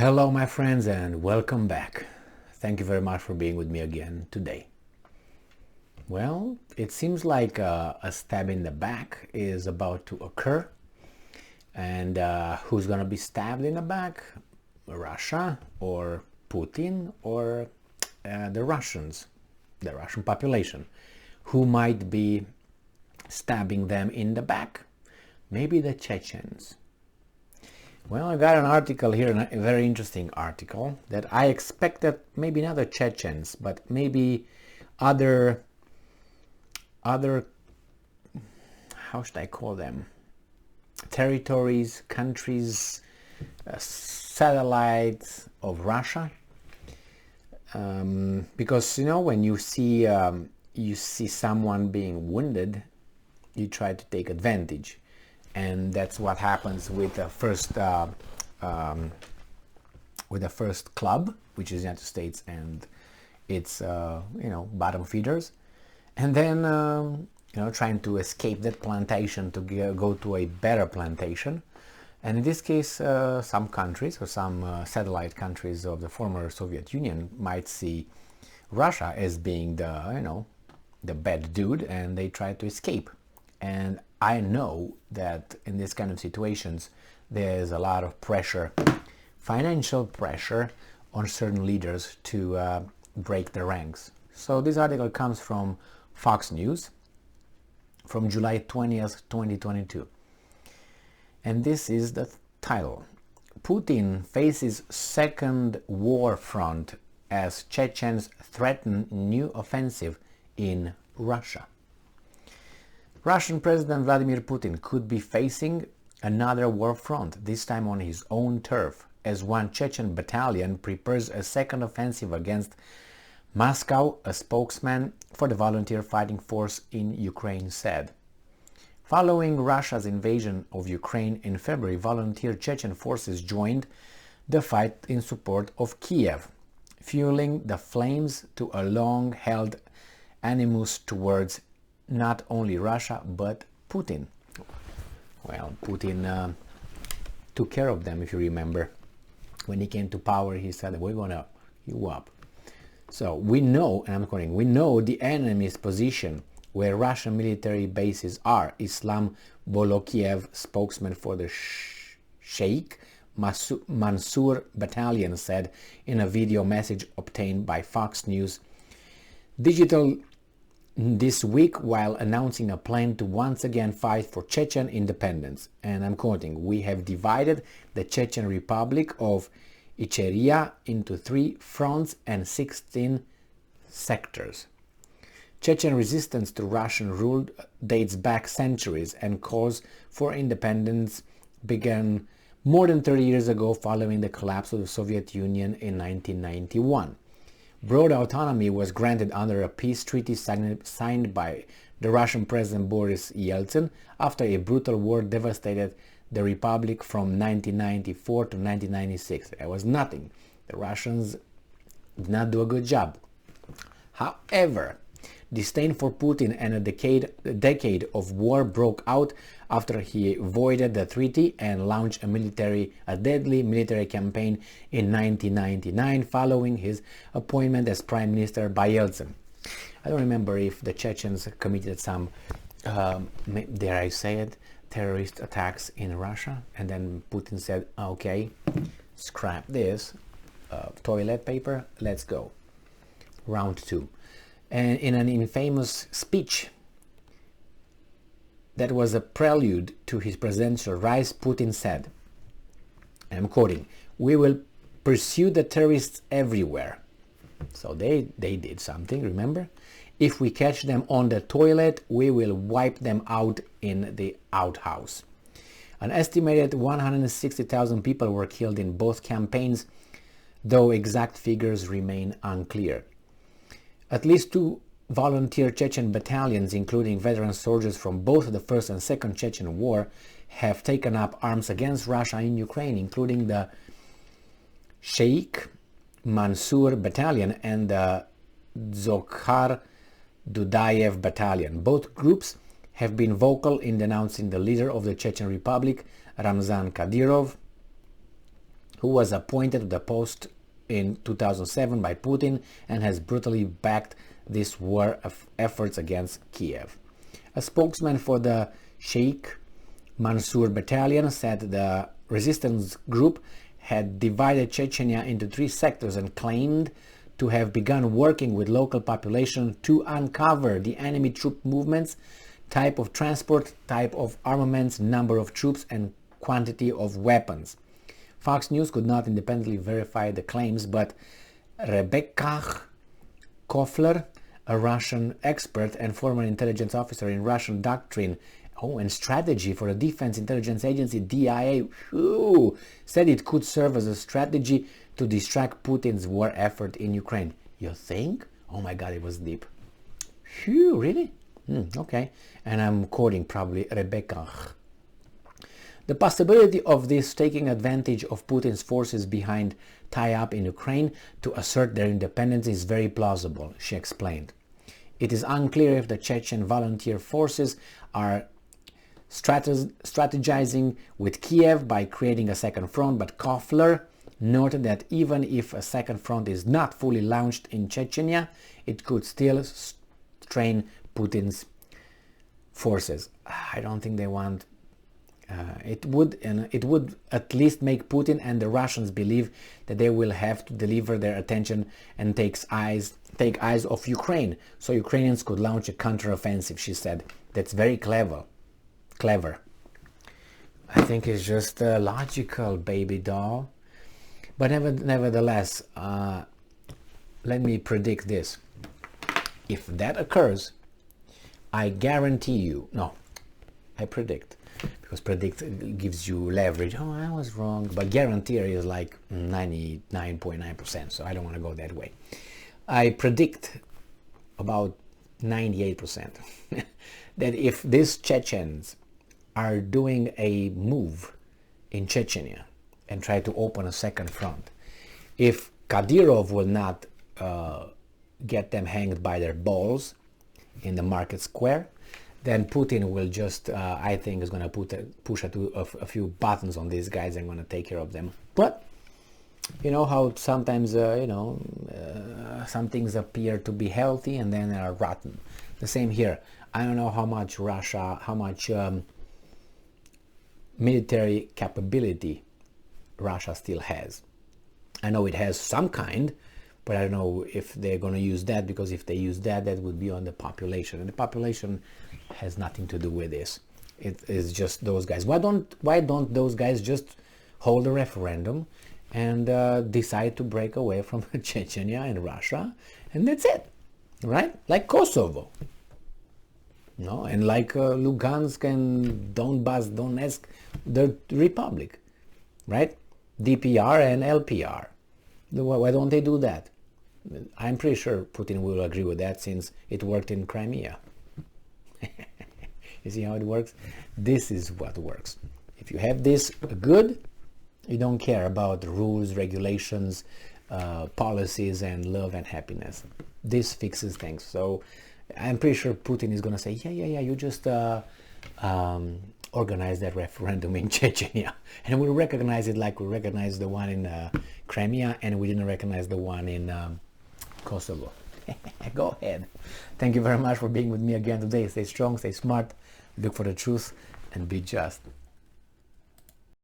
Hello my friends and welcome back. Thank you very much for being with me again today. Well, it seems like a stab in the back is about to occur. And who's going to be stabbed in the back? Russia or Putin or the Russians, the Russian population? Who might be stabbing them in the back? Maybe the Chechens. Well, I got an article here, a very interesting article, that I expected maybe not the Chechens, but maybe other, how should I call them? Territories, countries, satellites of Russia. Because, you know, when you see someone being wounded, you try to take advantage. And that's what happens with the first club, which is the United States and its bottom feeders, and then trying to escape that plantation to go to a better plantation. And in this case, some countries or some satellite countries of the former Soviet Union might see Russia as being the bad dude, and they try to escape. And I know that in these kind of situations, there's a lot of pressure, financial pressure on certain leaders to break the ranks. So this article comes from Fox News from July 20th, 2022. And this is the title. Putin faces second war front as Chechens threaten new offensive in Russia. Russian President Vladimir Putin could be facing another war front, this time on his own turf, as one Chechen battalion prepares a second offensive against Moscow, a spokesman for the volunteer fighting force in Ukraine said. Following Russia's invasion of Ukraine in February, volunteer Chechen forces joined the fight in support of Kiev, fueling the flames to a long-held animus towards not only Russia, but Putin. Well, Putin took care of them, if you remember. When he came to power, he said, we're going to you up. So we know, and I'm quoting, we know the enemy's position where Russian military bases are, Islam Bolokiev, spokesman for the Sheikh Mansour battalion, said in a video message obtained by Fox News Digital this week while announcing a plan to once again fight for Chechen independence. And I'm quoting, we have divided the Chechen Republic of Icheria into 3 fronts and 16 sectors. Chechen resistance to Russian rule dates back centuries, and calls for independence began more than 30 years ago following the collapse of the Soviet Union in 1991. Broad autonomy was granted under a peace treaty signed by the Russian President Boris Yeltsin after a brutal war devastated the republic from 1994 to 1996. There was nothing. The Russians did not do a good job. However, disdain for Putin and a decade of war broke out after he voided the treaty and launched a deadly military campaign in 1999 following his appointment as prime minister by Yeltsin. I don't remember if the Chechens committed some, dare I say it, terrorist attacks in Russia, and then Putin said, okay, scrap this, toilet paper, let's go. Round 2. And in an infamous speech that was a prelude to his presidential rise, Putin said, and I'm quoting, we will pursue the terrorists everywhere. So they did something, remember? If we catch them on the toilet, we will wipe them out in the outhouse. An estimated 160,000 people were killed in both campaigns, though exact figures remain unclear. At least 2 volunteer Chechen battalions, including veteran soldiers from both the First and Second Chechen War, have taken up arms against Russia in Ukraine, including the Sheikh Mansour battalion and the Dzokhar Dudayev battalion. Both groups have been vocal in denouncing the leader of the Chechen Republic, Ramzan Kadyrov, who was appointed to the post in 2007 by Putin and has brutally backed this war efforts against Kiev. A spokesman for the Sheikh Mansour battalion said the resistance group had divided Chechnya into 3 sectors and claimed to have begun working with local population to uncover the enemy troop movements, type of transport, type of armaments, number of troops, and quantity of weapons. Fox News could not independently verify the claims, but Rebecca Kofler, a Russian expert and former intelligence officer in Russian doctrine and strategy for the Defense Intelligence Agency, DIA, said it could serve as a strategy to distract Putin's war effort in Ukraine. You think? Oh my God, it was deep. Phew, really? Okay. And I'm quoting probably Rebecca. The possibility of this taking advantage of Putin's forces behind tie-up in Ukraine to assert their independence is very plausible, she explained. It is unclear if the Chechen volunteer forces are strategizing with Kiev by creating a second front, but Kofler noted that even if a second front is not fully launched in Chechnya, it could still strain Putin's forces. I don't think they want it would at least make Putin and the Russians believe that they will have to deliver their attention and take eyes off Ukraine, so Ukrainians could launch a counteroffensive, she said. That's very clever. I think it's just logical, baby doll. But nevertheless, let me predict this. If that occurs, I guarantee you, no, I predict, because predict gives you leverage. Oh, I was wrong. But guarantee is like 99.9%, so I don't want to go that way. I predict about 98% that if these Chechens are doing a move in Chechnya and try to open a second front, if Kadyrov will not get them hanged by their balls in the market square, then Putin will just, I think, is going to push a few buttons on these guys and going to take care of them. But you know how sometimes, some things appear to be healthy and then are rotten. The same here. I don't know how much military capability Russia still has. I know it has some kind, but I don't know if they're going to use that, because if they use that, that would be on the population, and the population has nothing to do with this. It is just those guys. Why don't those guys just hold a referendum and decide to break away from Chechnya and Russia, and that's it, right? Like Kosovo, no, and like Lugansk and Donbass, Donetsk, the republic, right? DPR and LPR. Why don't they do that? I'm pretty sure Putin will agree with that, since it worked in Crimea. You see how it works? This is what works. If you have this good, you don't care about the rules, regulations, policies, and love and happiness. This fixes things. So I'm pretty sure Putin is going to say, yeah, you just organize that referendum in Chechnya, and we'll recognize it like we recognize the one in Crimea, and we didn't recognize the one in Kosovo. Go ahead. Thank you very much for being with me again today. Stay strong, stay smart, look for the truth, and be just.